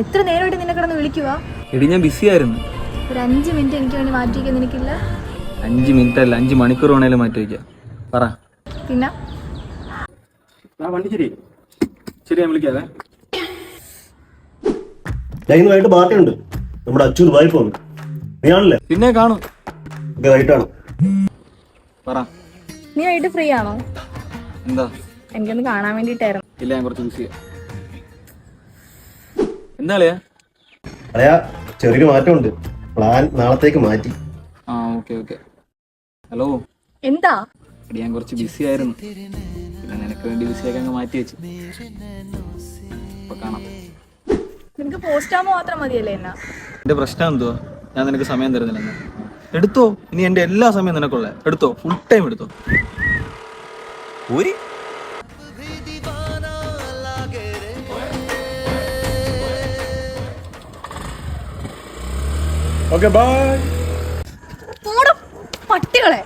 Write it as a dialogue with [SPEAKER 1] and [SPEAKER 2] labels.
[SPEAKER 1] എത്ര നേരമായിട്ട് നിന്നെ കിടന്ന് വിളിക്കുക?
[SPEAKER 2] എടി ഞാൻ ബിസി ആയിരുന്നു.
[SPEAKER 1] ഒരു 5 മിനിറ്റ് എനിക്ക് വേണ്ടി മാറ്റി വയ്ക്കാൻ നിനക്കില്ല?
[SPEAKER 2] 5 മിനിറ്റ് അല്ല, 5 മണിക്കൂർ വേണേലും മാറ്റി വയ്ക്കാം. പറ.
[SPEAKER 1] പിന്നെ
[SPEAKER 2] വണ്ടി ശരി ശരി, ഞാൻ വിളിക്കാതെ.
[SPEAKER 3] വൈകിട്ട് പാർട്ടി ഉണ്ട്. നമ്മുടെ അച്ചു ദുബായി പോകുന്നു. നീ ആണല്ലേ?
[SPEAKER 2] പിന്നെ കാണും.
[SPEAKER 3] വൈകിട്ടാണ്.
[SPEAKER 2] പറ.
[SPEAKER 1] നീ വൈകിട്ട് ഫ്രീ ആണോ?
[SPEAKER 2] എന്താ?
[SPEAKER 1] എനിക്കൊന്ന് കാണാൻ വേണ്ടിട്ടായിരുന്നു.
[SPEAKER 2] ഇല്ല, ഞാൻ കുറച്ച് ബിസിയാ. എന്താ അളിയാ?
[SPEAKER 3] അളയാ, ചെറിയൊരു മാറ്റമുണ്ട്. പ്ലാൻ നാളത്തേക്ക് മാറ്റി.
[SPEAKER 2] ആ, ഓക്കെ ഓക്കെ. ഹലോ.
[SPEAKER 1] എന്താ?
[SPEAKER 2] എടി, ഞാൻ കുറച്ച് ബിസി ആയിരുന്നു. പിന്നെ നിനക്ക് വേണ്ടി ബിസിയൊക്കെ അങ്ങ് മാറ്റി വെച്ചു. ഇപ്പൊ കാണാം.
[SPEAKER 1] നിനക്ക് പോസ്റ്റാമോ മാത്രം മതിയല്ലേ എന്നാ?
[SPEAKER 2] എന്റെ പ്രശ്നം എന്തുവാ? ഞാൻ നിനക്ക് സമയം തരുന്നില്ലെന്ന്. എടുത്തോ, ഇനി എന്റെ എല്ലാ സമയം നിനക്കുള്ള. എടുത്തോ, ഫുൾ ടൈം എടുത്തോ. ഒരു
[SPEAKER 1] പട്ടികളെ